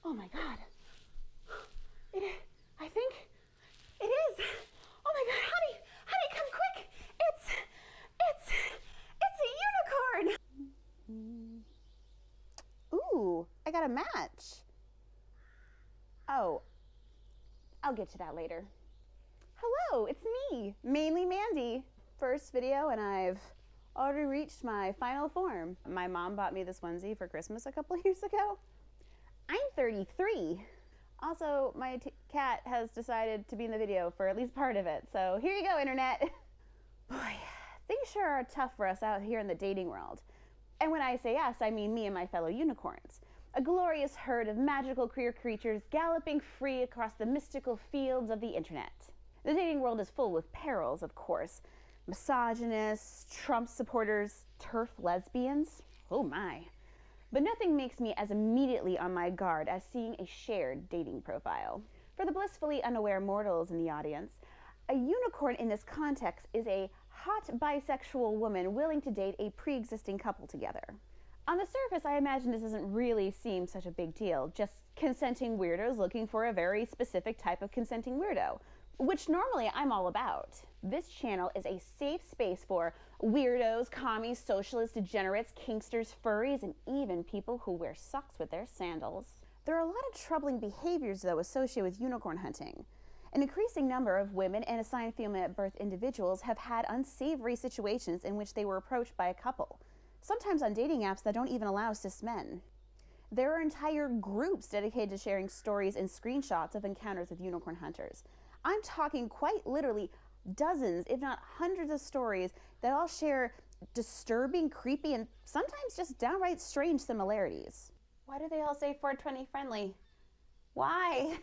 Oh my God. I think it is. Oh my God, honey, come quick. It's a unicorn. Ooh, I got a match. Oh, I'll get to that later. Hello, it's me, Mainly Mandy. First video and I've already reached my final form. My mom bought me this onesie for Christmas a couple years ago. I'm 33. Also, my cat has decided to be in the video for at least part of it, so here you go, internet. Boy, things sure are tough for us out here in the dating world. And when I say us, I mean me and my fellow unicorns. A glorious herd of magical queer creatures galloping free across the mystical fields of the internet. The dating world is full with perils, of course. Misogynists, Trump supporters, TERF lesbians, oh my. But nothing makes me as immediately on my guard as seeing a shared dating profile. For the blissfully unaware mortals in the audience, a unicorn in this context is a hot bisexual woman willing to date a pre-existing couple together. On the surface, I imagine this doesn't really seem such a big deal, just consenting weirdos looking for a very specific type of consenting weirdo, which normally I'm all about. This channel is a safe space for weirdos, commies, socialists, degenerates, kinksters, furries, and even people who wear socks with their sandals. There are a lot of troubling behaviors, though, associated with unicorn hunting. An increasing number of women and assigned female at birth individuals have had unsavory situations in which they were approached by a couple, sometimes on dating apps that don't even allow cis men. There are entire groups dedicated to sharing stories and screenshots of encounters with unicorn hunters. I'm talking quite literally dozens, if not hundreds of stories that all share disturbing, creepy, and sometimes just downright strange similarities. Why do they all say 420 friendly? Why?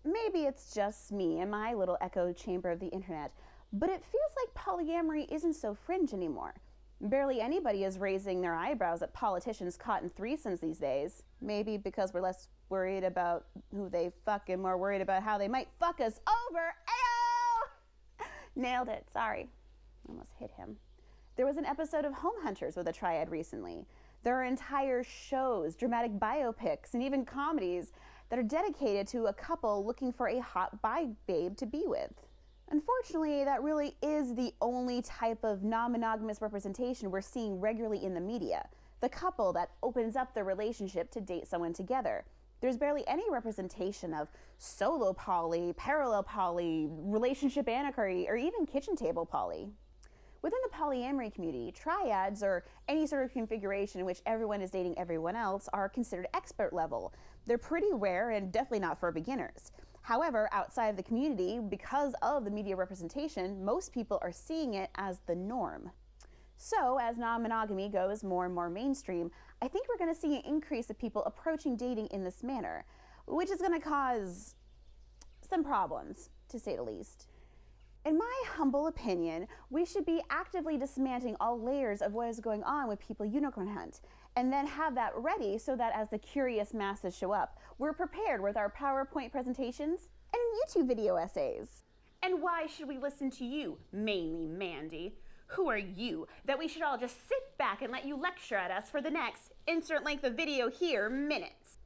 Maybe it's just me and my little echo chamber of the internet, but it feels like polyamory isn't so fringe anymore. Barely anybody is raising their eyebrows at politicians caught in threesomes these days. Maybe because we're less worried about who they fuck and more worried about how they might fuck us over. Ayo! Nailed it, sorry. Almost hit him. There was an episode of Home Hunters with a triad recently. There are entire shows, dramatic biopics, and even comedies that are dedicated to a couple looking for a hot bi babe to be with. Unfortunately, that really is the only type of non-monogamous representation we're seeing regularly in the media. The couple that opens up their relationship to date someone together. There's barely any representation of solo poly, parallel poly, relationship anarchy, or even kitchen table poly. Within the polyamory community, triads, or any sort of configuration in which everyone is dating everyone else, are considered expert level. They're pretty rare and definitely not for beginners. However, outside of the community, because of the media representation, most people are seeing it as the norm. So, as non-monogamy goes more and more mainstream, I think we're going to see an increase of people approaching dating in this manner, which is going to cause some problems, to say the least. In my humble opinion, we should be actively dismantling all layers of what is going on with people unicorn hunt, and then have that ready so that as the curious masses show up, we're prepared with our PowerPoint presentations and YouTube video essays. And why should we listen to you, Mainly Mandy? Who are you that we should all just sit back and let you lecture at us for the next insert length of video here minutes?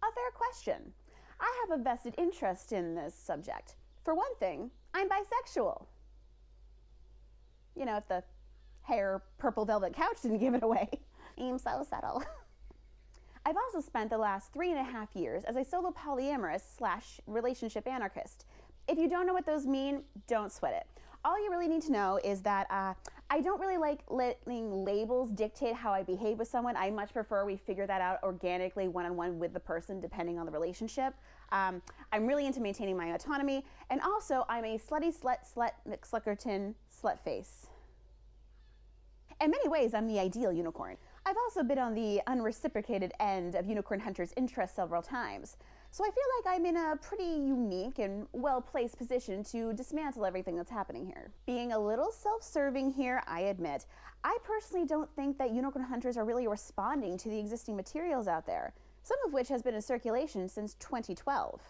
A fair question. I have a vested interest in this subject. For one thing, I'm bisexual. You know, if the hair purple velvet couch didn't give it away. I'm so subtle. I've also spent the last 3.5 years as a solo polyamorous / relationship anarchist. If you don't know what those mean, don't sweat it. All you really need to know is that I don't really like letting labels dictate how I behave with someone. I much prefer we figure that out organically, one-on-one with the person, depending on the relationship. I'm really into maintaining my autonomy, and also I'm a slutty slut McSluckerton slut face. In many ways, I'm the ideal unicorn. I've also been on the unreciprocated end of unicorn hunters' interest several times, so I feel like I'm in a pretty unique and well-placed position to dismantle everything that's happening here. Being a little self-serving here, I admit, I personally don't think that unicorn hunters are really responding to the existing materials out there, some of which has been in circulation since 2012.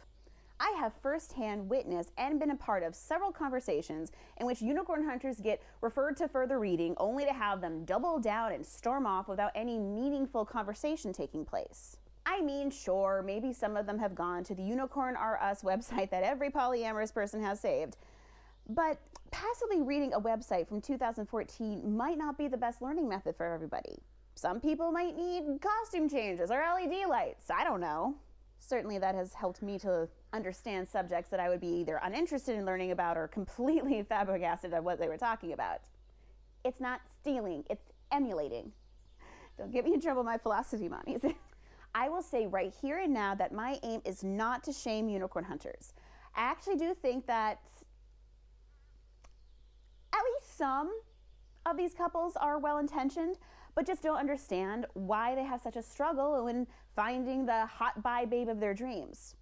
I have firsthand witnessed and been a part of several conversations in which unicorn hunters get referred to further reading only to have them double down and storm off without any meaningful conversation taking place. I mean, sure, maybe some of them have gone to the Unicorn R Us website that every polyamorous person has saved. But passively reading a website from 2014 might not be the best learning method for everybody. Some people might need costume changes or LED lights, I don't know. Certainly that has helped me to understand subjects that I would be either uninterested in learning about or completely flabbergasted at what they were talking about. It's not stealing, it's emulating. Don't get me in trouble, my philosophy mommies. I will say right here and now that my aim is not to shame unicorn hunters. I actually do think that at least some of these couples are well-intentioned, but just don't understand why they have such a struggle when finding the hot bi babe of their dreams.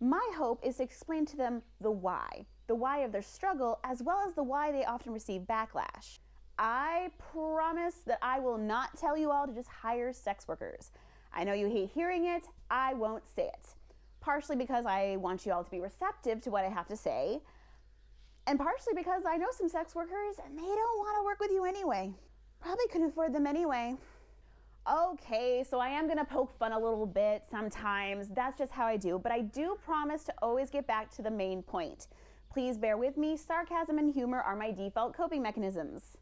My hope is to explain to them the why of their struggle, as well as the why they often receive backlash. I promise that I will not tell you all to just hire sex workers. I know you hate hearing it, I won't say it. Partially because I want you all to be receptive to what I have to say, and partially because I know some sex workers and they don't want to work with you anyway. Probably couldn't afford them anyway. Okay, so I am gonna poke fun a little bit sometimes. That's just how I do, but I do promise to always get back to the main point. Please bear with me, sarcasm and humor are my default coping mechanisms,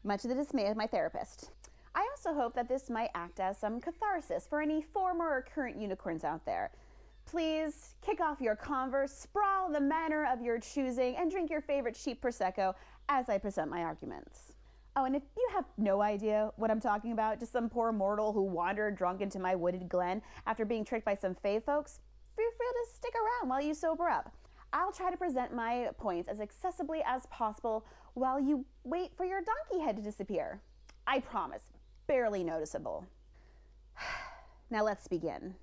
much to the dismay of my therapist. I also hope that this might act as some catharsis for any former or current unicorns out there. Please kick off your Converse, sprawl in the manner of your choosing, and drink your favorite cheap Prosecco as I present my arguments. Oh, and if you have no idea what I'm talking about, just some poor mortal who wandered drunk into my wooded glen after being tricked by some fae folks, feel free to stick around while you sober up. I'll try to present my points as accessibly as possible while you wait for your donkey head to disappear. I promise, barely noticeable. Now let's begin.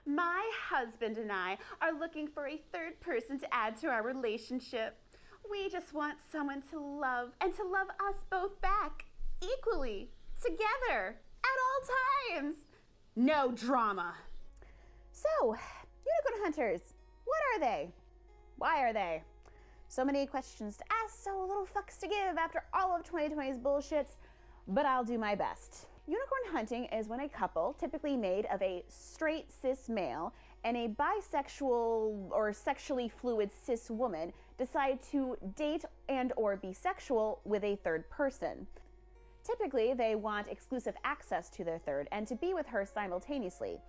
My husband and I are looking for a third person to add to our relationship. We just want someone to love and to love us both back equally, together, at all times. No drama. So, unicorn hunters, what are they? Why are they? So many questions to ask, so little fucks to give after all of 2020's bullshit, but I'll do my best. Unicorn hunting is when a couple, typically made of a straight cis male and a bisexual or sexually fluid cis woman, decide to date and or be sexual with a third person. Typically, they want exclusive access to their third and to be with her simultaneously,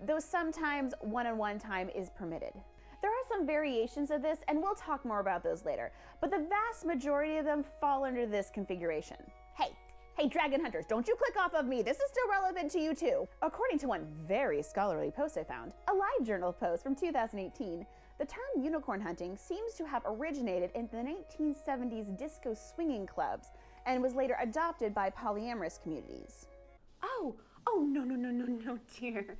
though sometimes one-on-one time is permitted. There are some variations of this, and we'll talk more about those later, but the vast majority of them fall under this configuration. Hey, dragon hunters, don't you click off of me. This is still relevant to you too. According to one very scholarly post I found, a LiveJournal post from 2018, the term unicorn hunting seems to have originated in the 1970s disco swinging clubs and was later adopted by polyamorous communities. Oh, no, dear.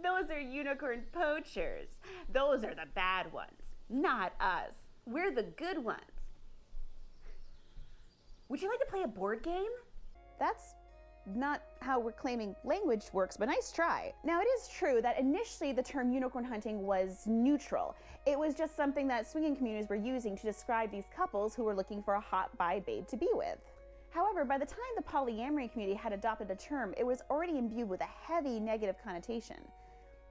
Those are unicorn poachers. Those are the bad ones, not us. We're the good ones. Would you like to play a board game? That's not how reclaiming language works, but nice try. Now, it is true that initially the term unicorn hunting was neutral. It was just something that swinging communities were using to describe these couples who were looking for a hot bi babe to be with. However, by the time the polyamory community had adopted the term, it was already imbued with a heavy negative connotation.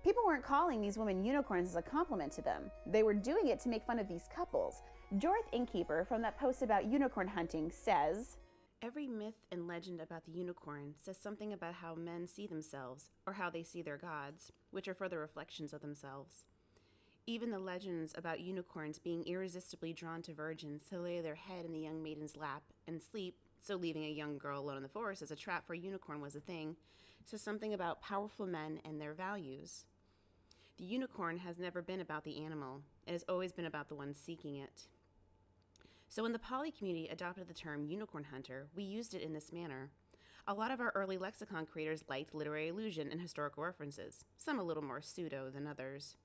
People weren't calling these women unicorns as a compliment to them. They were doing it to make fun of these couples. Dorothy Innkeeper, from that post about unicorn hunting, says, "Every myth and legend about the unicorn says something about how men see themselves, or how they see their gods, which are further reflections of themselves. Even the legends about unicorns being irresistibly drawn to virgins to lay their head in the young maiden's lap and sleep, so leaving a young girl alone in the forest as a trap for a unicorn was a thing, says something about powerful men and their values. The unicorn has never been about the animal. It has always been about the one seeking it. So when the poly community adopted the term unicorn hunter, we used it in this manner. A lot of our early lexicon creators liked literary allusion and historical references, some a little more pseudo than others.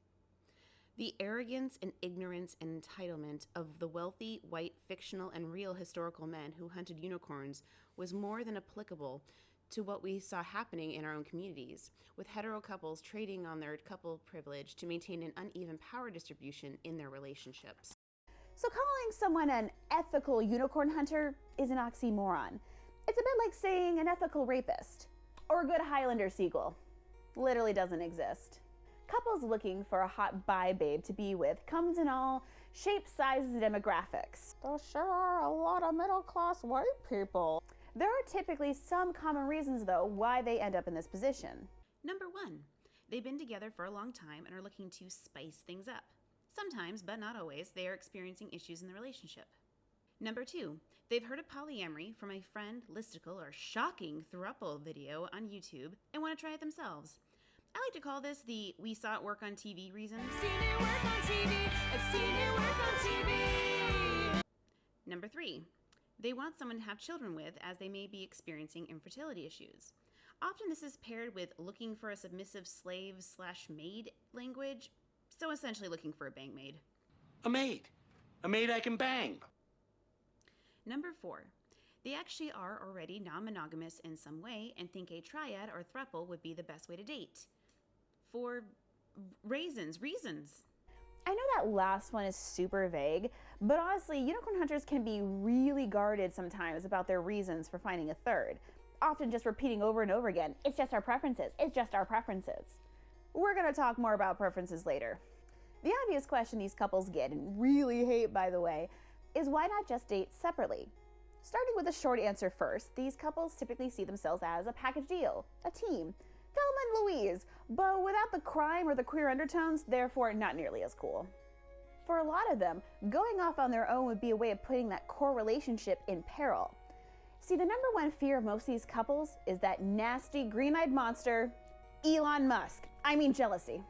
The arrogance and ignorance and entitlement of the wealthy, white, fictional, and real historical men who hunted unicorns was more than applicable to what we saw happening in our own communities, with hetero couples trading on their couple privilege to maintain an uneven power distribution in their relationships. So calling someone an ethical unicorn hunter is an oxymoron. It's a bit like saying an ethical rapist or a good Highlander sequel. Literally doesn't exist. Couples looking for a hot bi babe to be with comes in all shapes, sizes, and demographics. There sure are a lot of middle-class white people. There are typically some common reasons, though, why they end up in this position. Number 1, they've been together for a long time and are looking to spice things up. Sometimes, but not always, they are experiencing issues in the relationship. Number 2, they've heard of polyamory from a friend, listicle, or shocking throuple video on YouTube and want to try it themselves. I like to call this the "we saw it work on TV" reason. I've seen it work on TV. I've seen it work on TV. Number 3, they want someone to have children with, as they may be experiencing infertility issues. Often this is paired with looking for a submissive slave/maid language, so essentially looking for a bang maid. A maid. A maid I can bang. Number 4, they actually are already non-monogamous in some way and think a triad or throuple would be the best way to date. For reasons. I know that last one is super vague, but honestly, unicorn hunters can be really guarded sometimes about their reasons for finding a third, often just repeating over and over again, "It's just our preferences, it's just our preferences." We're going to talk more about preferences later. The obvious question these couples get, and really hate by the way, is why not just date separately? Starting with a short answer first, these couples typically see themselves as a package deal, a team, Thelma and Louise, but without the crime or the queer undertones, therefore not nearly as cool. For a lot of them, going off on their own would be a way of putting that core relationship in peril. See, the number one fear of most of these couples is that nasty green-eyed monster, Elon Musk. I mean jealousy.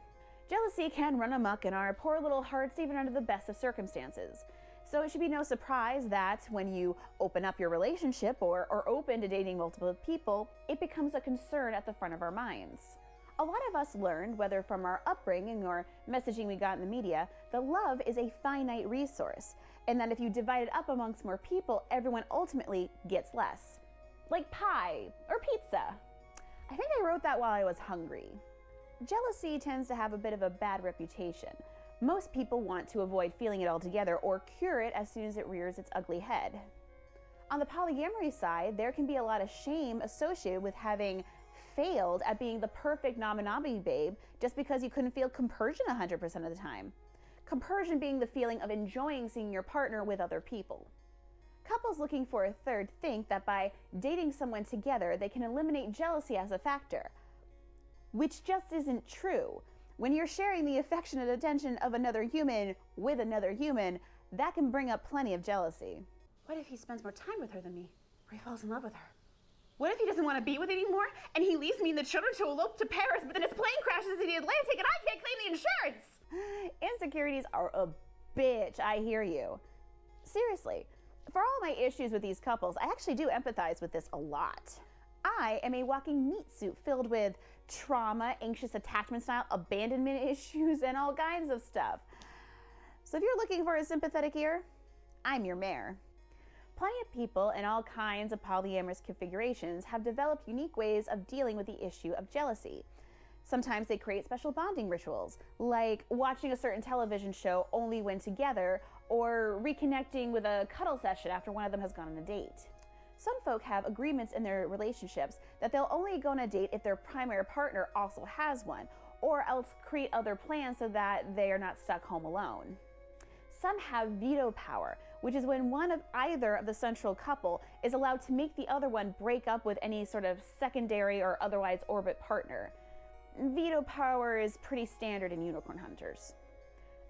Jealousy can run amok in our poor little hearts even under the best of circumstances. So it should be no surprise that when you open up your relationship or open to dating multiple people, it becomes a concern at the front of our minds. A lot of us learned, whether from our upbringing or messaging we got in the media, that love is a finite resource, and that if you divide it up amongst more people, everyone ultimately gets less. Like pie or pizza. I think I wrote that while I was hungry. Jealousy tends to have a bit of a bad reputation. Most people want to avoid feeling it altogether or cure it as soon as it rears its ugly head. On the polyamory side, there can be a lot of shame associated with having failed at being the perfect non-monogamy babe just because you couldn't feel compersion 100% of the time. Compersion being the feeling of enjoying seeing your partner with other people. Couples looking for a third think that by dating someone together, they can eliminate jealousy as a factor, which just isn't true. When you're sharing the affectionate attention of another human with another human, that can bring up plenty of jealousy. What if he spends more time with her than me, or he falls in love with her? What if he doesn't want to be with me anymore, and he leaves me and the children to elope to Paris, but then his plane crashes in the Atlantic and I can't claim the insurance? Insecurities are a bitch, I hear you. Seriously, for all my issues with these couples, I actually do empathize with this a lot. I am a walking meat suit filled with trauma, anxious attachment style, abandonment issues, and all kinds of stuff. So if you're looking for a sympathetic ear, I'm your mayor. Plenty of people in all kinds of polyamorous configurations have developed unique ways of dealing with the issue of jealousy. Sometimes they create special bonding rituals, like watching a certain television show only when together, or reconnecting with a cuddle session after one of them has gone on a date. Some folk have agreements in their relationships that they'll only go on a date if their primary partner also has one, or else create other plans so that they are not stuck home alone. Some have veto power, which is when one of either of the central couple is allowed to make the other one break up with any sort of secondary or otherwise orbit partner. Veto power is pretty standard in unicorn hunters.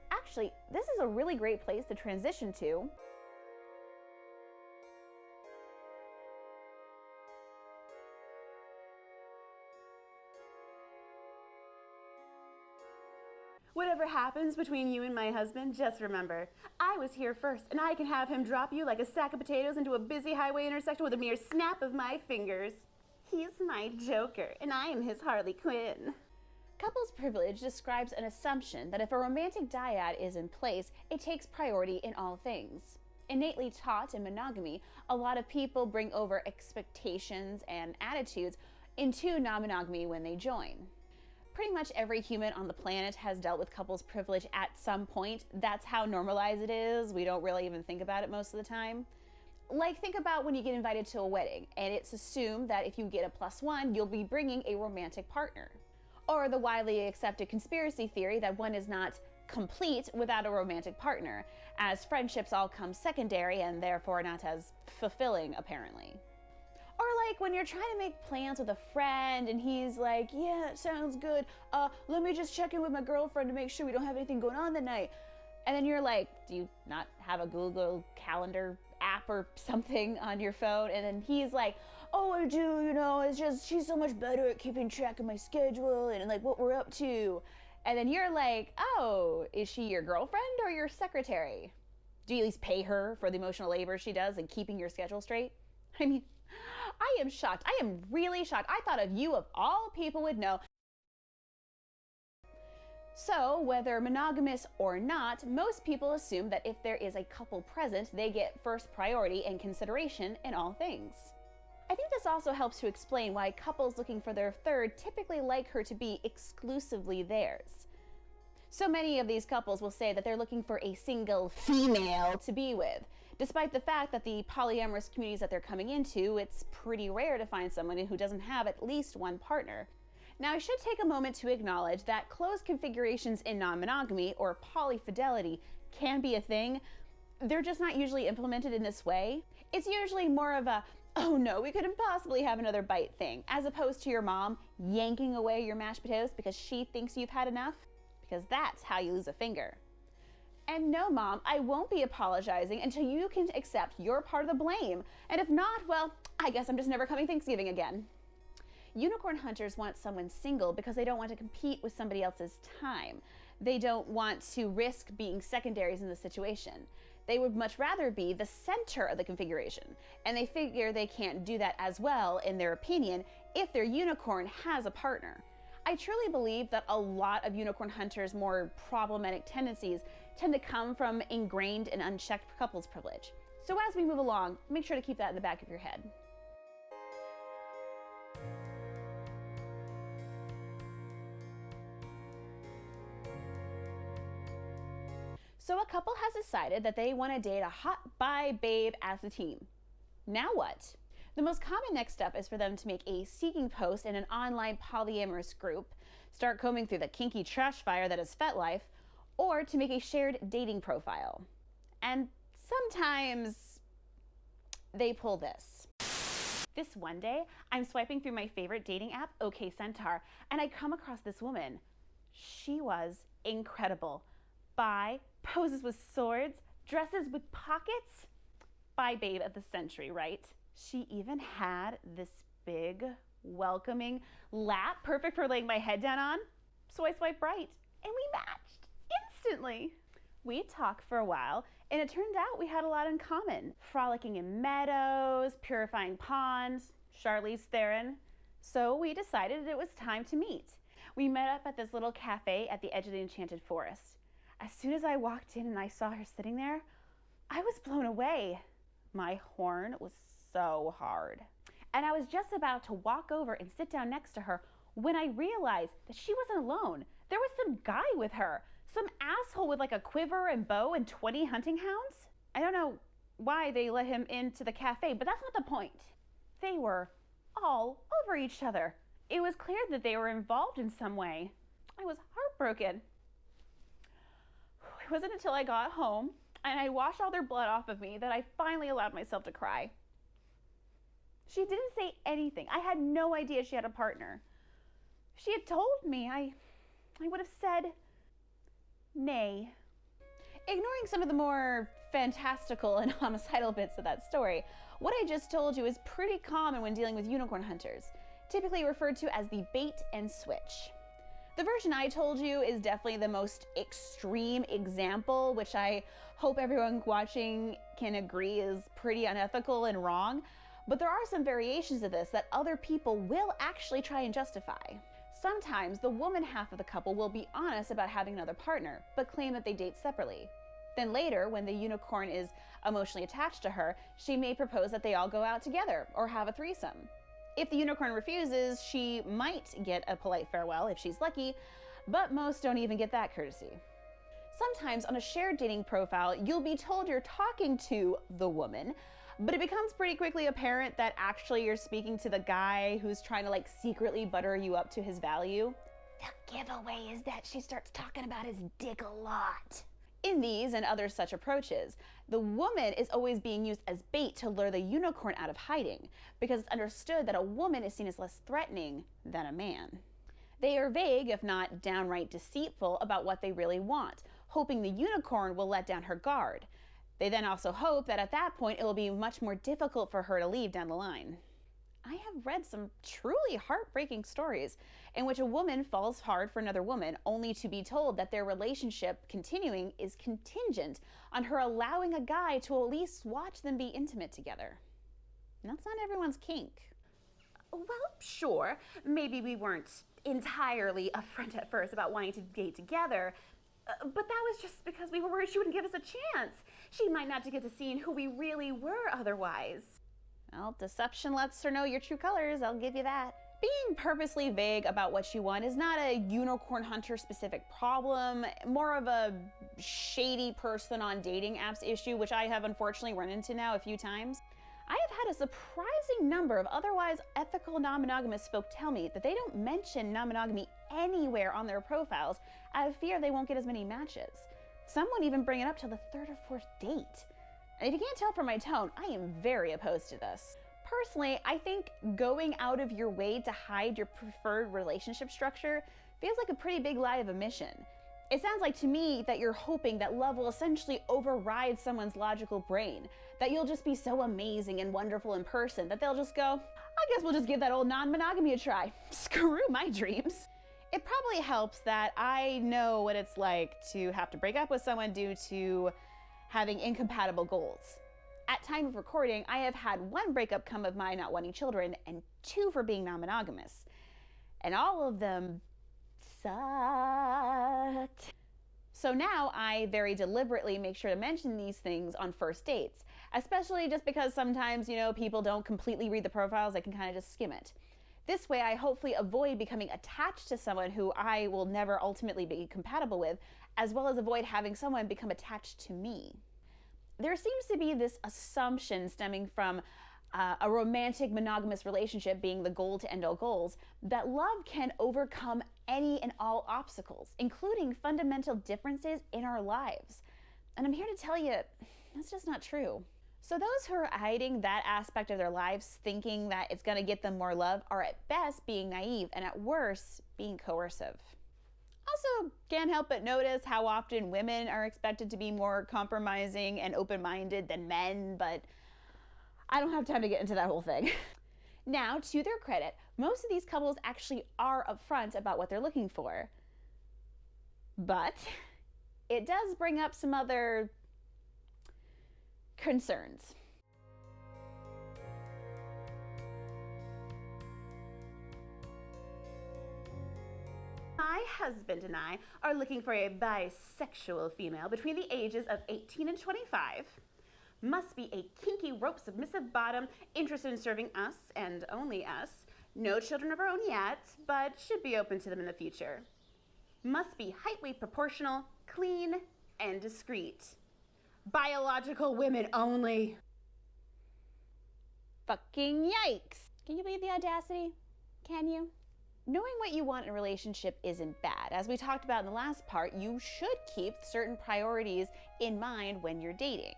Actually, this is a really great place to transition to whatever happens between you and my husband, just remember, I was here first, and I can have him drop you like a sack of potatoes into a busy highway intersection with a mere snap of my fingers. He's my Joker, and I am his Harley Quinn. Couples privilege describes an assumption that if a romantic dyad is in place, it takes priority in all things. innately taught in monogamy, a lot of people bring over expectations and attitudes into non-monogamy when they join. Pretty much every human on the planet has dealt with couples privilege at some point. That's how normalized it is. We don't really even think about it most of the time. Like, think about when you get invited to a wedding and it's assumed that if you get a +1, you'll be bringing a romantic partner. Or the widely accepted conspiracy theory that one is not complete without a romantic partner, as friendships all come secondary and therefore not as fulfilling, apparently. Or like when you're trying to make plans with a friend and he's like, yeah, it sounds good. Let me just check in with my girlfriend to make sure we don't have anything going on that night. And then you're like, do you not have a Google Calendar app or something on your phone? And then he's like, oh, I do, you know, it's just, she's so much better at keeping track of my schedule and like what we're up to. And then you're like, oh, is she your girlfriend or your secretary? Do you at least pay her for the emotional labor she does in keeping your schedule straight? I mean, I am shocked. I am really shocked. I thought of you of all people would know. So, whether monogamous or not, most people assume that if there is a couple present, they get first priority and consideration in all things. I think this also helps to explain why couples looking for their third typically like her to be exclusively theirs. So many of these couples will say that they're looking for a single female to be with, despite the fact that the polyamorous communities that they're coming into, it's pretty rare to find someone who doesn't have at least one partner. Now, I should take a moment to acknowledge that closed configurations in non-monogamy or polyfidelity can be a thing. They're just not usually implemented in this way. It's usually more of a, oh no, we couldn't possibly have another bite thing, as opposed to your mom yanking away your mashed potatoes because she thinks you've had enough, because that's how you lose a finger. And no, Mom, I won't be apologizing until you can accept your part of the blame. And if not, well, I guess I'm just never coming Thanksgiving again. Unicorn hunters want someone single because they don't want to compete with somebody else's time. They don't want to risk being secondaries in the situation. They would much rather be the center of the configuration, and they figure they can't do that as well, in their opinion, if their unicorn has a partner. I truly believe that a lot of unicorn hunters' more problematic tendencies tend to come from ingrained and unchecked couples privilege. So as we move along, make sure to keep that in the back of your head. So a couple has decided that they want to date a hot bi babe as a team. Now what? The most common next step is for them to make a seeking post in an online polyamorous group, start combing through the kinky trash fire that is FetLife, or to make a shared dating profile. And sometimes they pull this. This one day, I'm swiping through my favorite dating app, OK Centaur, and I come across this woman. She was incredible. Bi, poses with swords, dresses with pockets. Bi babe of the century, right? She even had this big, welcoming lap, perfect for laying my head down on. So I swiped right, and we matched instantly. We talked for a while, and it turned out we had a lot in common. Frolicking in meadows, purifying ponds, Charlize Theron. So we decided it was time to meet. We met up at this little cafe at the edge of the Enchanted Forest. As soon as I walked in and I saw her sitting there, I was blown away. My horn was so hard. And I was just about to walk over and sit down next to her when I realized that she wasn't alone. There was some guy with her, some asshole with like a quiver and bow and 20 hunting hounds. I don't know why they let him into the cafe, but that's not the point. They were all over each other. It was clear that they were involved in some way. I was heartbroken. It wasn't until I got home and I washed all their blood off of me that I finally allowed myself to cry. She didn't say anything. I had no idea she had a partner. If she had told me, I would have said nay. Ignoring some of the more fantastical and homicidal bits of that story, what I just told you is pretty common when dealing with unicorn hunters, typically referred to as the bait and switch. The version I told you is definitely the most extreme example, which I hope everyone watching can agree is pretty unethical and wrong. But there are some variations of this that other people will actually try and justify. Sometimes the woman half of the couple will be honest about having another partner, but claim that they date separately. Then later, when the unicorn is emotionally attached to her, she may propose that they all go out together or have a threesome. If the unicorn refuses, she might get a polite farewell if she's lucky, but most don't even get that courtesy. Sometimes on a shared dating profile, you'll be told you're talking to the woman, but it becomes pretty quickly apparent that actually you're speaking to the guy who's trying to secretly butter you up to his value. The giveaway is that she starts talking about his dick a lot. In these and other such approaches, the woman is always being used as bait to lure the unicorn out of hiding, because it's understood that a woman is seen as less threatening than a man. They are vague, if not downright deceitful, about what they really want, hoping the unicorn will let down her guard. They then also hope that at that point it will be much more difficult for her to leave down the line. I have read some truly heartbreaking stories in which a woman falls hard for another woman only to be told that their relationship continuing is contingent on her allowing a guy to at least watch them be intimate together. And that's not everyone's kink. Well, sure, maybe we weren't entirely upfront at first about wanting to date together, but that was just because we were worried she wouldn't give us a chance. She might not get to see who we really were otherwise. Well, deception lets her know your true colors, I'll give you that. Being purposely vague about what you want is not a unicorn hunter specific problem, more of a shady person on dating apps issue, which I have unfortunately run into now a few times. I have had a surprising number of otherwise ethical non-monogamous folk tell me that they don't mention non-monogamy anywhere on their profiles out of fear they won't get as many matches. Some won't even bring it up to the third or fourth date. And if you can't tell from my tone, I am very opposed to this. Personally, I think going out of your way to hide your preferred relationship structure feels like a pretty big lie of omission. It sounds like to me that you're hoping that love will essentially override someone's logical brain, that you'll just be so amazing and wonderful in person that they'll just go, I guess we'll just give that old non-monogamy a try. Screw my dreams. It probably helps that I know what it's like to have to break up with someone due to having incompatible goals. At time of recording, I have had 1 breakup come of my not wanting children and 2 for being non-monogamous. And all of them sucked. So now I very deliberately make sure to mention these things on first dates, especially just because sometimes, people don't completely read the profiles, they can kind of just skim it. This way I hopefully avoid becoming attached to someone who I will never ultimately be compatible with, as well as avoid having someone become attached to me. There seems to be this assumption stemming from a romantic monogamous relationship being the goal to end all goals, that love can overcome any and all obstacles, including fundamental differences in our lives. And I'm here to tell you, that's just not true. So those who are hiding that aspect of their lives, thinking that it's going to get them more love, are at best being naive and at worst being coercive. Also, can't help but notice how often women are expected to be more compromising and open-minded than men, but I don't have time to get into that whole thing. Now, to their credit, most of these couples actually are upfront about what they're looking for. But it does bring up some other concerns. My husband and I are looking for a bisexual female between the ages of 18 and 25. Must be a kinky rope submissive bottom, interested in serving us and only us. No children of her own yet, but should be open to them in the future. Must be height-weight proportional, clean, and discreet. Biological women only. Fucking yikes. Can you believe the audacity? Can you? Knowing what you want in a relationship isn't bad. As we talked about in the last part, you should keep certain priorities in mind when you're dating.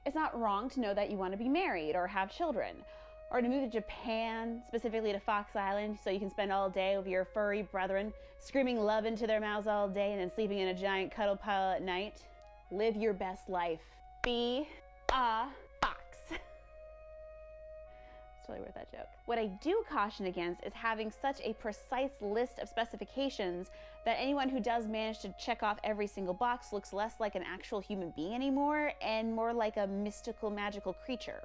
It's not wrong to know that you want to be married or have children, or to move to Japan, specifically to Fox Island, so you can spend all day with your furry brethren, screaming love into their mouths all day and then sleeping in a giant cuddle pile at night. Live your best life. Be a fox. It's totally worth that joke. What I do caution against is having such a precise list of specifications that anyone who does manage to check off every single box looks less like an actual human being anymore and more like a mystical, magical creature.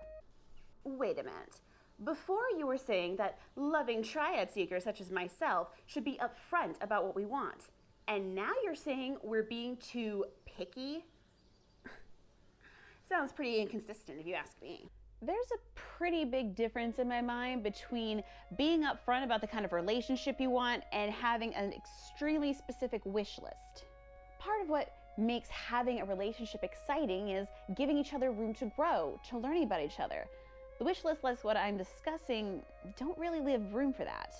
Wait a minute. Before you were saying that loving triad seekers such as myself should be upfront about what we want. And now you're saying we're being too picky? Sounds pretty inconsistent if you ask me. There's a pretty big difference in my mind between being upfront about the kind of relationship you want and having an extremely specific wish list. Part of what makes having a relationship exciting is giving each other room to grow, to learning about each other. The wish list lists what I'm discussing don't really leave room for that.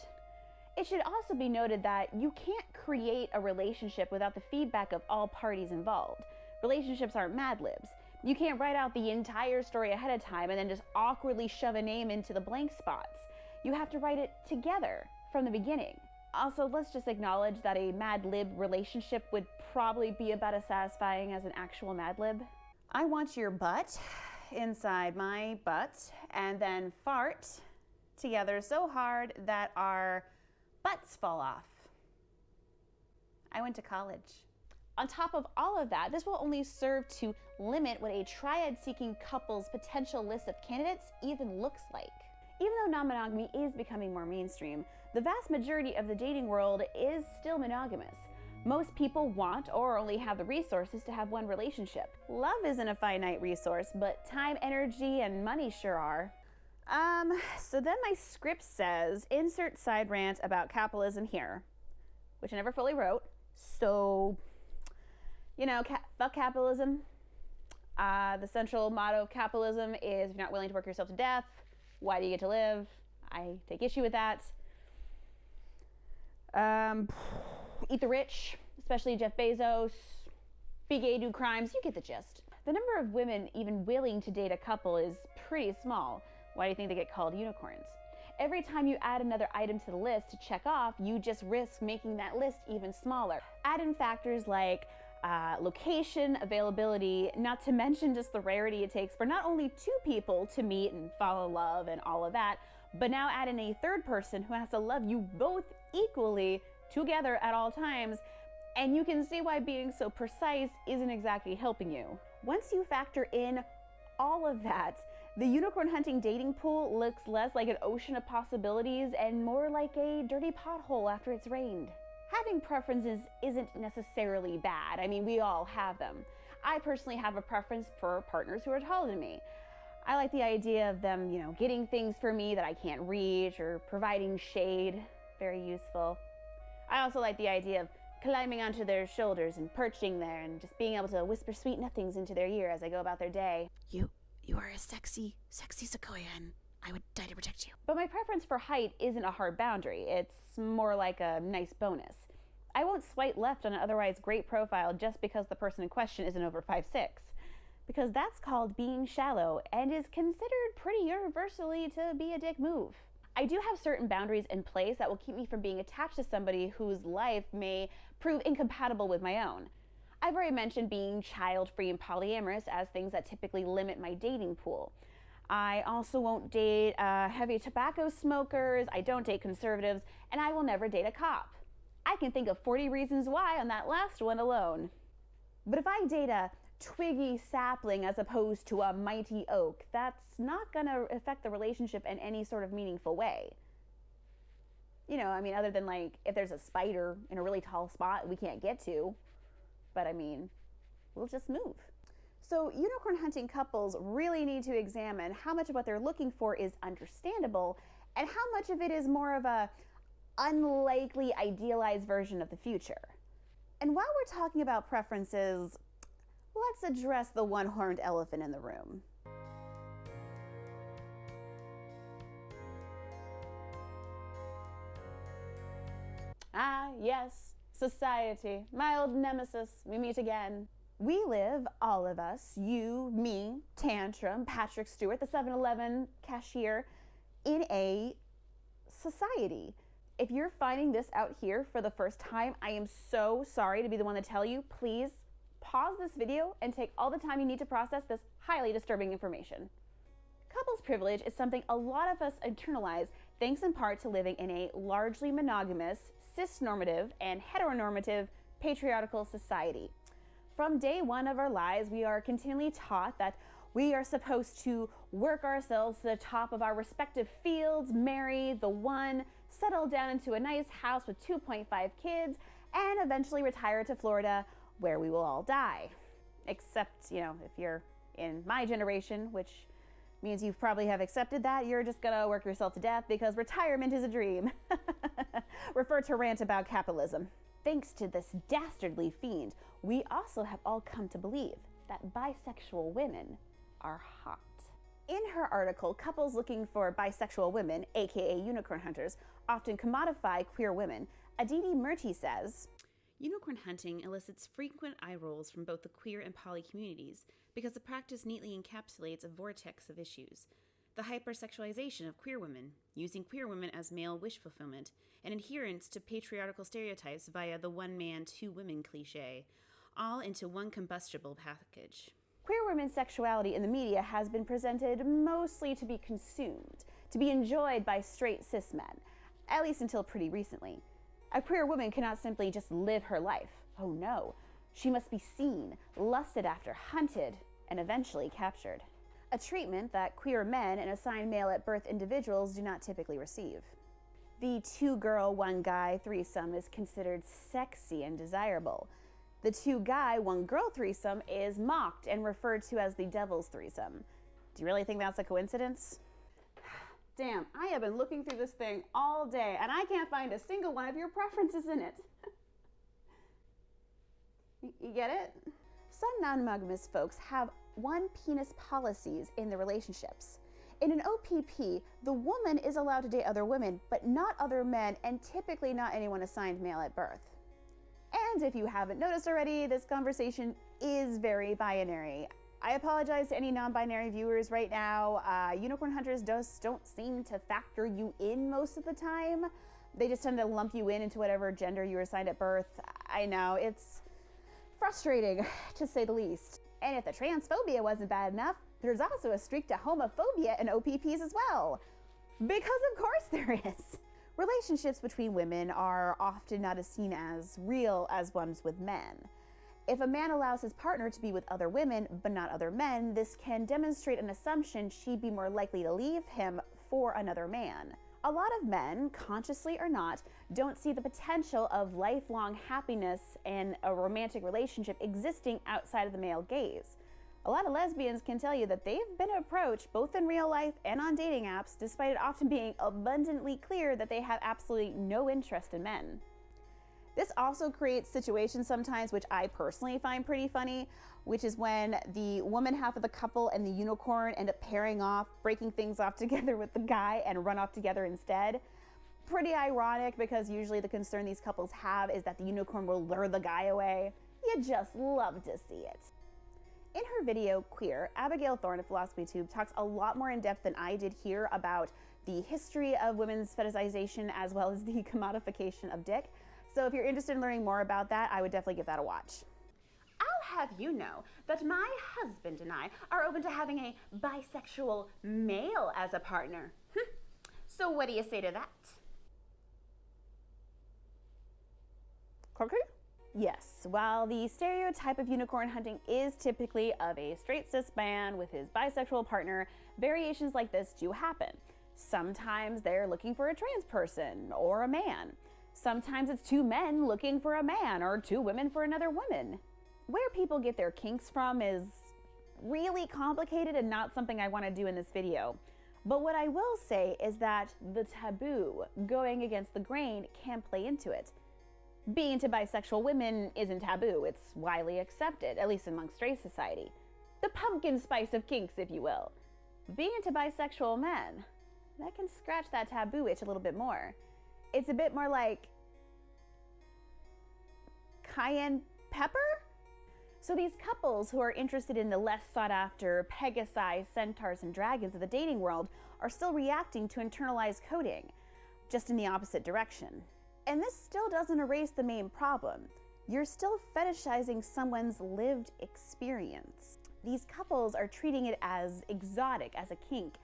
It should also be noted that you can't create a relationship without the feedback of all parties involved. Relationships aren't Mad Libs. You can't write out the entire story ahead of time and then just awkwardly shove a name into the blank spots. You have to write it together from the beginning. Also, let's just acknowledge that a Mad Lib relationship would probably be about as satisfying as an actual Mad Lib. I want your butt inside my butt and then fart together so hard that our butts fall off. I went to college. On top of all of that, this will only serve to limit what a triad-seeking couple's potential list of candidates even looks like. Even though non-monogamy is becoming more mainstream, the vast majority of the dating world is still monogamous. Most people want or only have the resources to have one relationship. Love isn't a finite resource, but time, energy, and money sure are. So then my script says, insert side rant about capitalism here, which I never fully wrote, so... You know, fuck capitalism. The central motto of capitalism is if you're not willing to work yourself to death, why do you get to live? I take issue with that. Eat the rich, especially Jeff Bezos. Be gay, do crimes, you get the gist. The number of women even willing to date a couple is pretty small. Why do you think they get called unicorns? Every time you add another item to the list to check off, you just risk making that list even smaller. Add in factors like location, availability, not to mention just the rarity it takes for not only two people to meet and fall in love and all of that, but now add in a third person who has to love you both equally together at all times, and you can see why being so precise isn't exactly helping you. Once you factor in all of that, the unicorn hunting dating pool looks less like an ocean of possibilities and more like a dirty pothole after it's rained. Having preferences isn't necessarily bad. I mean, we all have them. I personally have a preference for partners who are taller than me. I like the idea of them, you know, getting things for me that I can't reach or providing shade. Very useful. I also like the idea of climbing onto their shoulders and perching there and just being able to whisper sweet nothings into their ear as I go about their day. You are a sexy sequoia, and I would die to protect you. But my preference for height isn't a hard boundary. It's more like a nice bonus. I won't swipe left on an otherwise great profile just because the person in question isn't over 5'6", because that's called being shallow and is considered pretty universally to be a dick move. I do have certain boundaries in place that will keep me from being attached to somebody whose life may prove incompatible with my own. I've already mentioned being child-free and polyamorous as things that typically limit my dating pool. I also won't date heavy tobacco smokers, I don't date conservatives, and I will never date a cop. I can think of 40 reasons why on that last one alone. But if I date a twiggy sapling as opposed to a mighty oak, that's not gonna affect the relationship in any sort of meaningful way. You know, I mean, other than like if there's a spider in a really tall spot we can't get to, but I mean, we'll just move. So unicorn hunting couples really need to examine how much of what they're looking for is understandable and how much of it is more of a unlikely idealized version of the future. And while we're talking about preferences, let's address the one-horned elephant in the room. Ah, yes, society, my old nemesis, we meet again. We live, all of us, you, me, Tantrum, Patrick Stewart, the 7-Eleven cashier, in a society. If you're finding this out here for the first time, I am so sorry to be the one to tell you. Please pause this video and take all the time you need to process this highly disturbing information. Couples privilege is something a lot of us internalize thanks in part to living in a largely monogamous, cis-normative, and heteronormative patriarchal society. From day one of our lives, we are continually taught that we are supposed to work ourselves to the top of our respective fields, marry the one, settle down into a nice house with 2.5 kids, and eventually retire to Florida, where we will all die. Except, you know, if you're In my generation, which means you probably have accepted that, you're just gonna work yourself to death because retirement is a dream. Refer to rant about capitalism. Thanks to this dastardly fiend, we also have all come to believe that bisexual women are hot. In her article, Couples Looking for Bisexual Women, aka Unicorn Hunters, often commodify queer women, Aditi Murti says, Unicorn hunting elicits frequent eye rolls from both the queer and poly communities because the practice neatly encapsulates a vortex of issues. The hypersexualization of queer women, using queer women as male wish fulfillment, and adherence to patriarchal stereotypes via the one man, two women cliché, all into one combustible package. Queer women's sexuality in the media has been presented mostly to be consumed, to be enjoyed by straight cis men, at least until pretty recently. A queer woman cannot simply just live her life. Oh no, she must be seen, lusted after, hunted, and eventually captured. A treatment that queer men and assigned male at birth individuals do not typically receive. The two-girl, one-guy threesome is considered sexy and desirable. The two-guy, one-girl threesome is mocked and referred to as the devil's threesome. Do you really think that's a coincidence? Damn, I have been looking through this thing all day and I can't find a single one of your preferences in it. You get it? Some non-monogamous folks have one-penis policies in their relationships. In an OPP, the woman is allowed to date other women, but not other men, and typically not anyone assigned male at birth. And if you haven't noticed already, this conversation is very binary. I apologize to any non-binary viewers right now. Unicorn hunters just don't seem to factor you in most of the time. They just tend to lump you into whatever gender you were assigned at birth. I know, it's frustrating, to say the least. And if the transphobia wasn't bad enough, there's also a streak to homophobia in OPPs as well. Because of course there is. Relationships between women are often not as seen as real as ones with men. If a man allows his partner to be with other women, but not other men, this can demonstrate an assumption she'd be more likely to leave him for another man. A lot of men, consciously or not, don't see the potential of lifelong happiness in a romantic relationship existing outside of the male gaze. A lot of lesbians can tell you that they've been approached both in real life and on dating apps, despite it often being abundantly clear that they have absolutely no interest in men. This also creates situations sometimes which I personally find pretty funny, which is when the woman half of the couple and the unicorn end up pairing off, breaking things off together with the guy and run off together instead. Pretty ironic because usually the concern these couples have is that the unicorn will lure the guy away. You just love to see it. In her video, Queer, Abigail Thorn of PhilosophyTube talks a lot more in depth than I did here about the history of women's fetishization as well as the commodification of dick. So if you're interested in learning more about that, I would definitely give that a watch. I'll have you know that my husband and I are open to having a bisexual male as a partner. So what do you say to that? Okay. Yes, while the stereotype of unicorn hunting is typically of a straight cis man with his bisexual partner, variations like this do happen. Sometimes they're looking for a trans person or a man. Sometimes it's two men looking for a man or two women for another woman. Where people get their kinks from is really complicated and not something I want to do in this video. But what I will say is that the taboo, going against the grain, can play into it. Being into bisexual women isn't taboo, it's widely accepted, at least amongst straight society. The pumpkin spice of kinks, if you will. Being into bisexual men, that can scratch that taboo itch a little bit more. It's a bit more like cayenne pepper? So these couples who are interested in the less sought after Pegasi, centaurs, and dragons of the dating world are still reacting to internalized coding, just in the opposite direction. And this still doesn't erase the main problem. You're still fetishizing someone's lived experience. These couples are treating it as exotic, as a kink,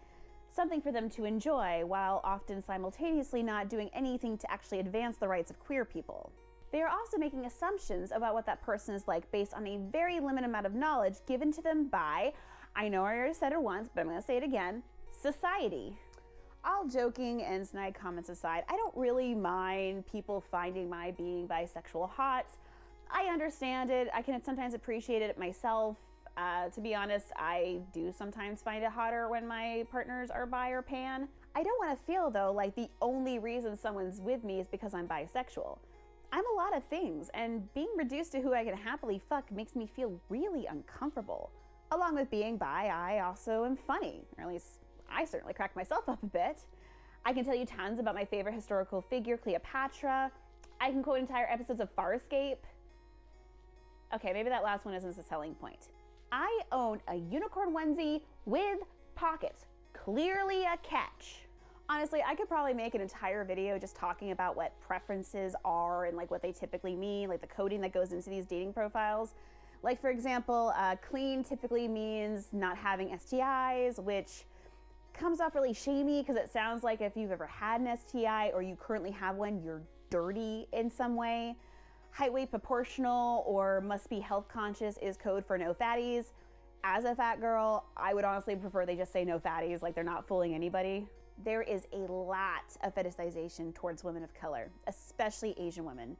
something for them to enjoy, while often simultaneously not doing anything to actually advance the rights of queer people. They are also making assumptions about what that person is like based on a very limited amount of knowledge given to them by, I know I already said it once, but I'm gonna say it again, society. All joking and snide comments aside, I don't really mind people finding my being bisexual hot. I understand it, I can sometimes appreciate it myself. To be honest, I do sometimes find it hotter when my partners are bi or pan. I don't want to feel, though, like the only reason someone's with me is because I'm bisexual. I'm a lot of things, and being reduced to who I can happily fuck makes me feel really uncomfortable. Along with being bi, I also am funny, or at least I certainly crack myself up a bit. I can tell you tons about my favorite historical figure, Cleopatra. I can quote entire episodes of Farscape. Okay, maybe that last one isn't a selling point. I own a unicorn onesie with pockets. Clearly a catch. Honestly, I could probably make an entire video just talking about what preferences are and like what they typically mean, like the coding that goes into these dating profiles. Like for example, clean typically means not having STIs, which comes off really shamey because it sounds like if you've ever had an STI or you currently have one, you're dirty in some way. Height, weight, proportional, or must be health conscious is code for no fatties. As a fat girl, I would honestly prefer they just say no fatties, like they're not fooling anybody. There is a lot of fetishization towards women of color, especially Asian women.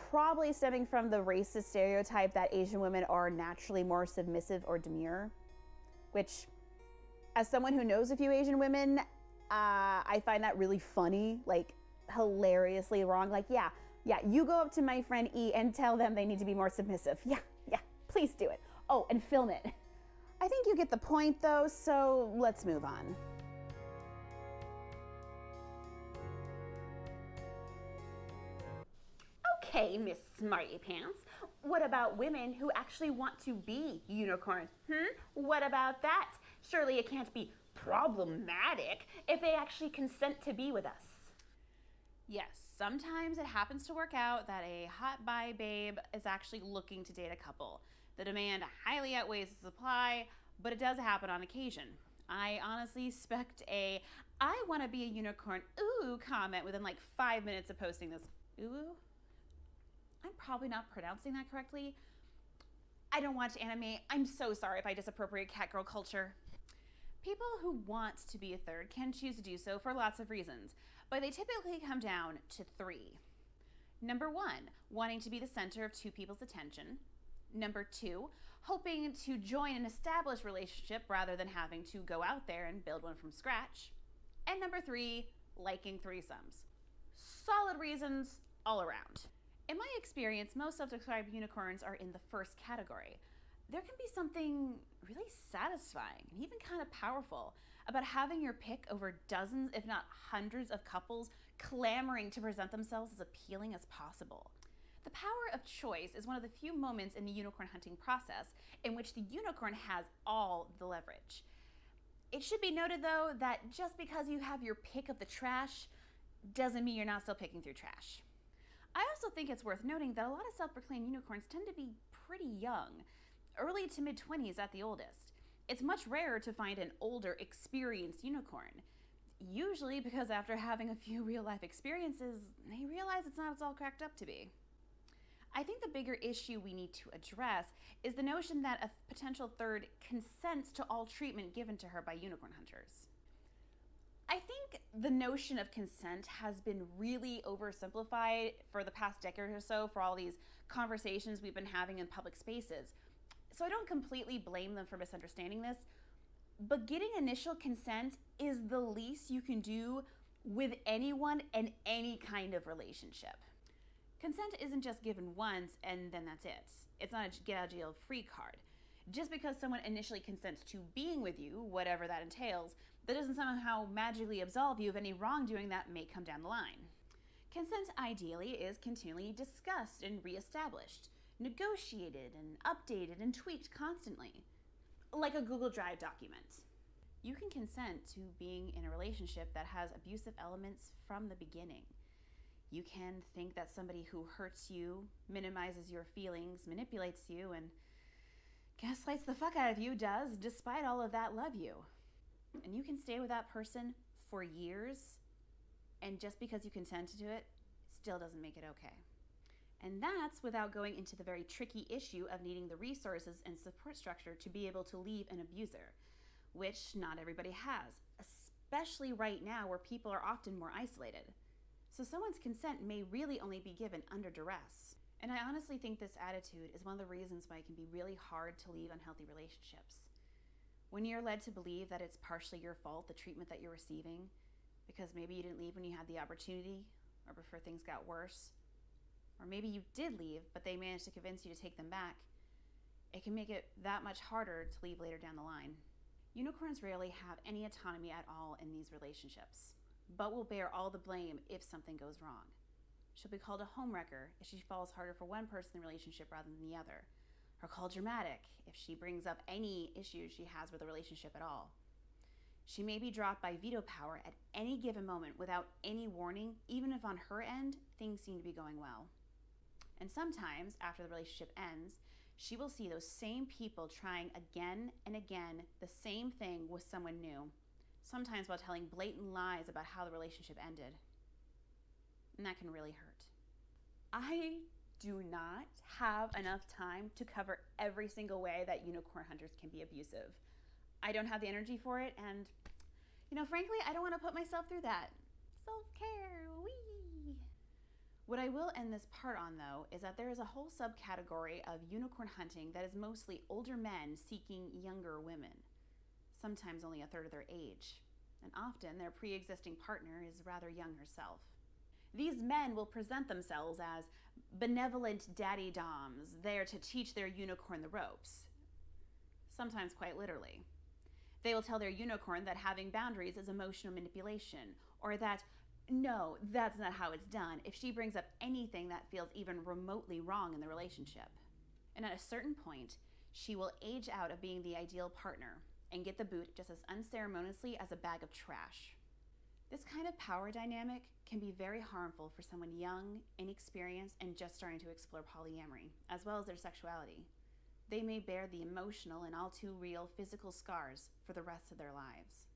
Probably stemming from the racist stereotype that Asian women are naturally more submissive or demure, which, as someone who knows a few Asian women, I find that really funny, like hilariously wrong. Like, yeah, you go up to my friend E and tell them they need to be more submissive. Yeah, please do it. Oh, and film it. I think you get the point though, so let's move on. Okay, Miss Smarty Pants. What about women who actually want to be unicorns? What about that? Surely it can't be problematic if they actually consent to be with us. Yes, sometimes it happens to work out that a hot bi babe is actually looking to date a couple. The demand highly outweighs the supply, but it does happen on occasion. I honestly expect a "I want to be a unicorn, ooh" comment within like 5 minutes of posting this. Ooh? I'm probably not pronouncing that correctly. I don't watch anime. I'm so sorry if I disappropriate catgirl culture. People who want to be a third can choose to do so for lots of reasons, but they typically come down to 3. Number 1, wanting to be the center of 2 people's attention. Number 2, hoping to join an established relationship rather than having to go out there and build one from scratch. And number 3, liking threesomes. Solid reasons all around. In my experience, most self-described unicorns are in the first category. There can be something really satisfying and even kind of powerful about having your pick over dozens, if not hundreds of couples clamoring to present themselves as appealing as possible. The power of choice is one of the few moments in the unicorn hunting process in which the unicorn has all the leverage. It should be noted though that just because you have your pick of the trash doesn't mean you're not still picking through trash. I also think it's worth noting that a lot of self-proclaimed unicorns tend to be pretty young, early to mid-20s at the oldest. It's much rarer to find an older, experienced unicorn, usually because after having a few real-life experiences, they realize it's not as all cracked up to be. I think the bigger issue we need to address is the notion that a potential third consents to all treatment given to her by unicorn hunters. I think the notion of consent has been really oversimplified for the past decade or so for all these conversations we've been having in public spaces. So I don't completely blame them for misunderstanding this, but getting initial consent is the least you can do with anyone in any kind of relationship. Consent isn't just given once and then that's it. It's not a get out of jail free card. Just because someone initially consents to being with you, whatever that entails, that doesn't somehow magically absolve you of any wrongdoing that may come down the line. Consent ideally is continually discussed and reestablished, negotiated and updated and tweaked constantly, like a Google Drive document. You can consent to being in a relationship that has abusive elements from the beginning. You can think that somebody who hurts you, minimizes your feelings, manipulates you, and gaslights the fuck out of you does, despite all of that, love you. And you can stay with that person for years, and just because you consent to it, still doesn't make it okay. And that's without going into the very tricky issue of needing the resources and support structure to be able to leave an abuser, which not everybody has, especially right now where people are often more isolated. So someone's consent may really only be given under duress. And I honestly think this attitude is one of the reasons why it can be really hard to leave unhealthy relationships. When you're led to believe that it's partially your fault, the treatment that you're receiving, because maybe you didn't leave when you had the opportunity, or before things got worse, or maybe you did leave, but they managed to convince you to take them back, it can make it that much harder to leave later down the line. Unicorns rarely have any autonomy at all in these relationships, but will bear all the blame if something goes wrong. She'll be called a homewrecker if she falls harder for one person in the relationship rather than the other, or called dramatic if she brings up any issues she has with the relationship at all. She may be dropped by veto power at any given moment without any warning, even if on her end, things seem to be going well. And sometimes, after the relationship ends, she will see those same people trying again and again the same thing with someone new, sometimes while telling blatant lies about how the relationship ended. And that can really hurt. I do not have enough time to cover every single way that unicorn hunters can be abusive. I don't have the energy for it, and, frankly, I don't want to put myself through that. Self-care, wee! What I will end this part on, though, is that there is a whole subcategory of unicorn hunting that is mostly older men seeking younger women, sometimes only a third of their age, and often their pre-existing partner is rather young herself. These men will present themselves as benevolent daddy doms, there to teach their unicorn the ropes, sometimes quite literally. They will tell their unicorn that having boundaries is emotional manipulation, or that, no, that's not how it's done, if she brings up anything that feels even remotely wrong in the relationship. And at a certain point, she will age out of being the ideal partner and get the boot just as unceremoniously as a bag of trash. This kind of power dynamic can be very harmful for someone young, inexperienced, and just starting to explore polyamory, as well as their sexuality. They may bear the emotional and all too real physical scars for the rest of their lives.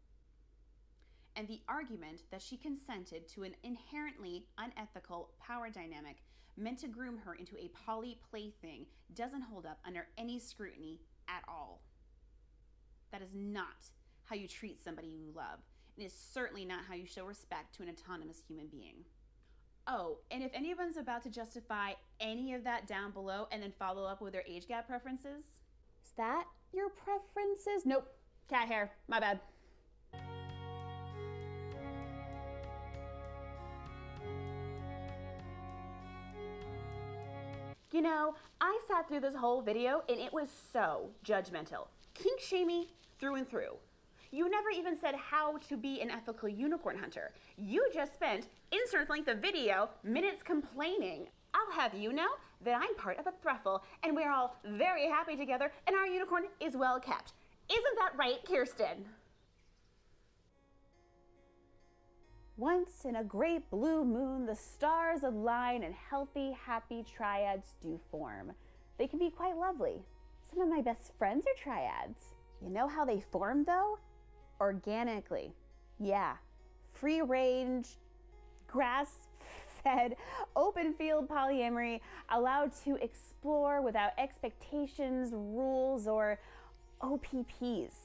And the argument that she consented to an inherently unethical power dynamic meant to groom her into a poly plaything doesn't hold up under any scrutiny at all. That is not how you treat somebody you love. It is certainly not how you show respect to an autonomous human being. Oh, and if anyone's about to justify any of that down below and then follow up with their age gap preferences. Is that your preferences? Nope. Cat hair. My bad. I sat through this whole video and it was so judgmental. Kink shaming through and through. You never even said how to be an ethical unicorn hunter. You just spent insert length of video minutes complaining. I'll have you know that I'm part of a thruffle and we're all very happy together and our unicorn is well kept. Isn't that right, Kirsten? Once in a great blue moon, the stars align and healthy, happy triads do form. They can be quite lovely. Some of my best friends are triads. You know how they form, though? Organically. Yeah. Free range, grass-fed, open field polyamory, allowed to explore without expectations, rules, or OPPs.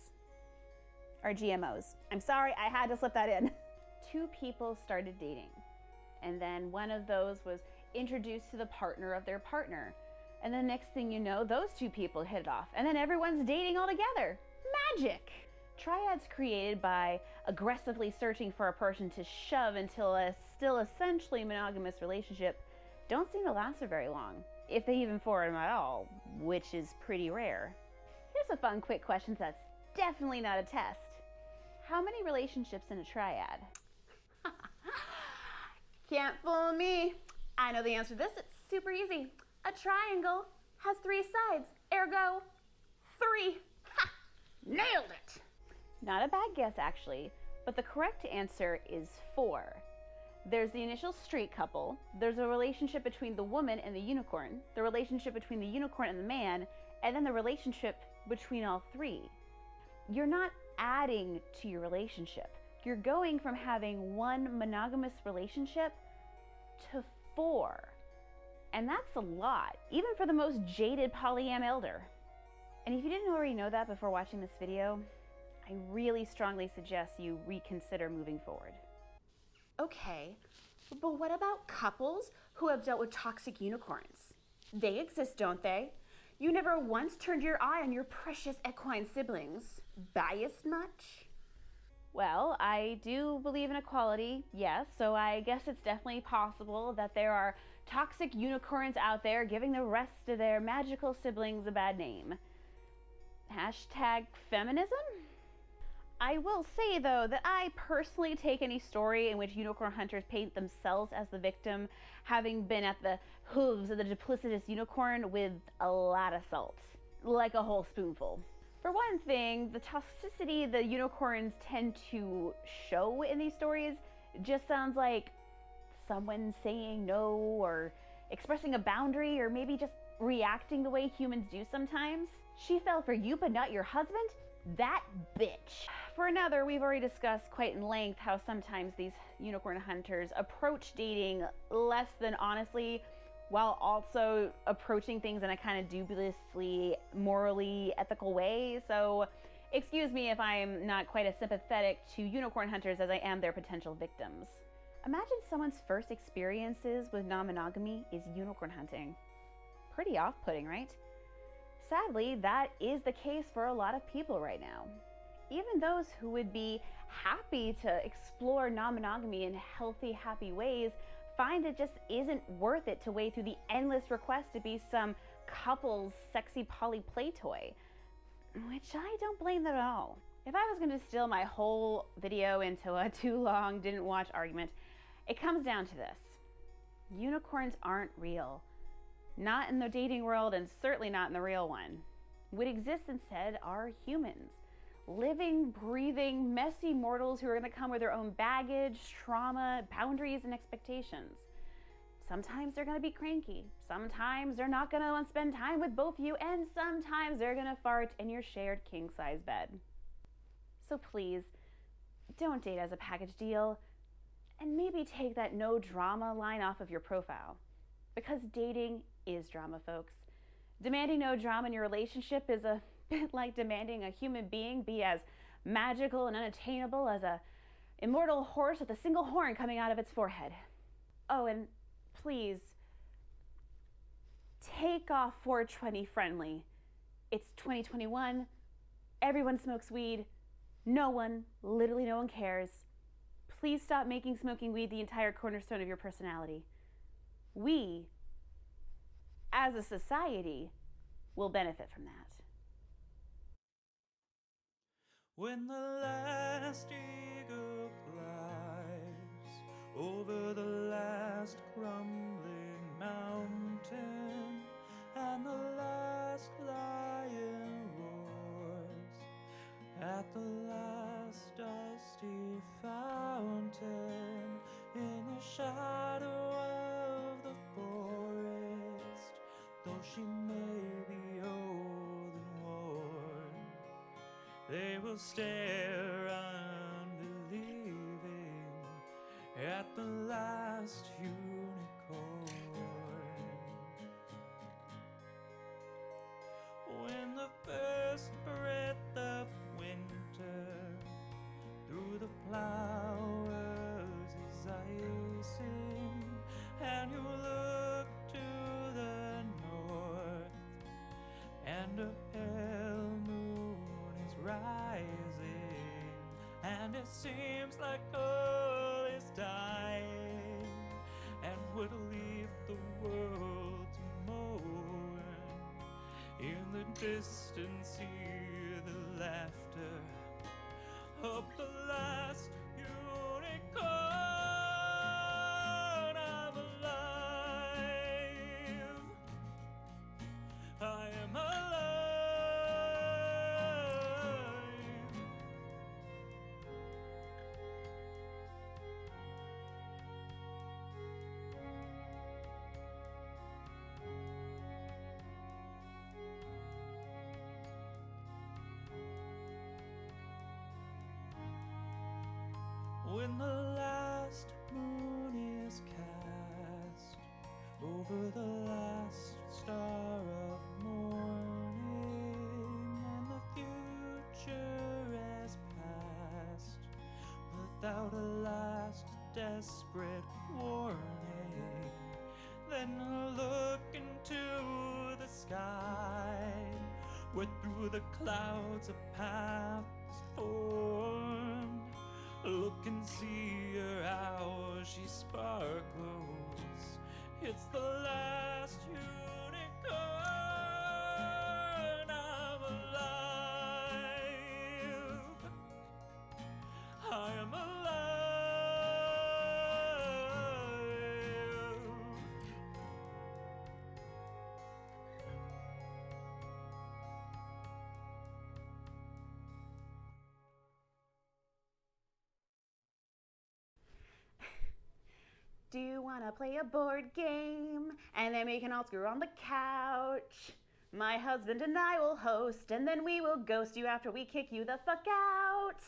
Or GMOs. I'm sorry, I had to slip that in. Two people started dating, and then one of those was introduced to the partner of their partner. And the next thing you know, those two people hit it off, and then everyone's dating all together. Magic! Triads created by aggressively searching for a person to shove until a still essentially monogamous relationship don't seem to last for very long, if they even form at all, which is pretty rare. Here's a fun quick question that's definitely not a test. How many relationships in a triad? Can't fool me. I know the answer to this. It's super easy. A triangle has 3 sides, ergo 3. Ha! Nailed it! Not a bad guess, actually, but the correct answer is 4. There's the initial straight couple, there's a relationship between the woman and the unicorn, the relationship between the unicorn and the man, and then the relationship between all 3. You're not adding to your relationship. You're going from having one monogamous relationship to 4. And that's a lot, even for the most jaded polyam elder. And if you didn't already know that before watching this video, I really strongly suggest you reconsider moving forward. Okay, but what about couples who have dealt with toxic unicorns? They exist, don't they? You never once turned your eye on your precious equine siblings. Biased much? Well, I do believe in equality, yes, so I guess it's definitely possible that there are toxic unicorns out there giving the rest of their magical siblings a bad name. Hashtag feminism? I will say, though, that I personally take any story in which unicorn hunters paint themselves as the victim, having been at the hooves of the duplicitous unicorn, with a lot of salt. Like a whole spoonful. For one thing, the toxicity the unicorns tend to show in these stories just sounds like someone saying no, or expressing a boundary, or maybe just reacting the way humans do sometimes. She fell for you but not your husband? That bitch. For another, we've already discussed quite in length how sometimes these unicorn hunters approach dating less than honestly, while also approaching things in a kind of dubiously, morally ethical way. So excuse me if I'm not quite as sympathetic to unicorn hunters as I am their potential victims. Imagine someone's first experiences with non-monogamy is unicorn hunting. Pretty off-putting, right? Sadly, that is the case for a lot of people right now. Even those who would be happy to explore non-monogamy in healthy, happy ways find it just isn't worth it to wade through the endless requests to be some couple's sexy poly play toy, which I don't blame them at all. If I was going to distill my whole video into a too long, didn't watch argument, it comes down to this. Unicorns aren't real. Not in the dating world, and certainly not in the real one. What exists instead are humans. Living, breathing, messy mortals who are going to come with their own baggage, trauma, boundaries, and expectations. Sometimes they're going to be cranky. Sometimes they're not going to want to spend time with both of you, and sometimes they're going to fart in your shared king-size bed. So please, don't date as a package deal, and maybe take that no drama line off of your profile. Because dating is drama, folks. Demanding no drama in your relationship is a bit like demanding a human being be as magical and unattainable as a immortal horse with a single horn coming out of its forehead. Oh, and please, take off 420 friendly. It's 2021. Everyone smokes weed. No one, literally no one cares. Please stop making smoking weed the entire cornerstone of your personality. We, as a society, will benefit from that. When the last eagle flies over the last crumbling mountain, and the last lion roars at the last dusty fountain, in the shadow of the forest, though she may be old and worn, they will stare unbelieving at the last unicorn. When the first breath of winter through the flowers is icing, and you look to the north, and a pale moon is rising, and it seems like all is dying, and would leave the world to mourn. In the distance hear the laughter of the last unicorn. I'm alive. I am alive. When the last moon is cast over the last star of morning, and the future has passed without a last desperate warning, then look into to the sky, where through the clouds a path is formed. Look and see her how she sparkles. It's the last unicorn. I'm alive. I am alive. Do you want to play a board game? And then we can all screw on the couch. My husband and I will host, and then we will ghost you after we kick you the fuck out.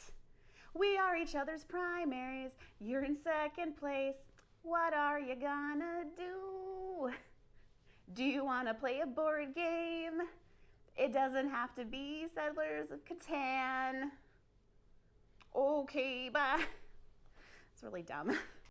We are each other's primaries. You're in second place. What are you gonna do? Do you want to play a board game? It doesn't have to be Settlers of Catan. Okay, bye. It's really dumb.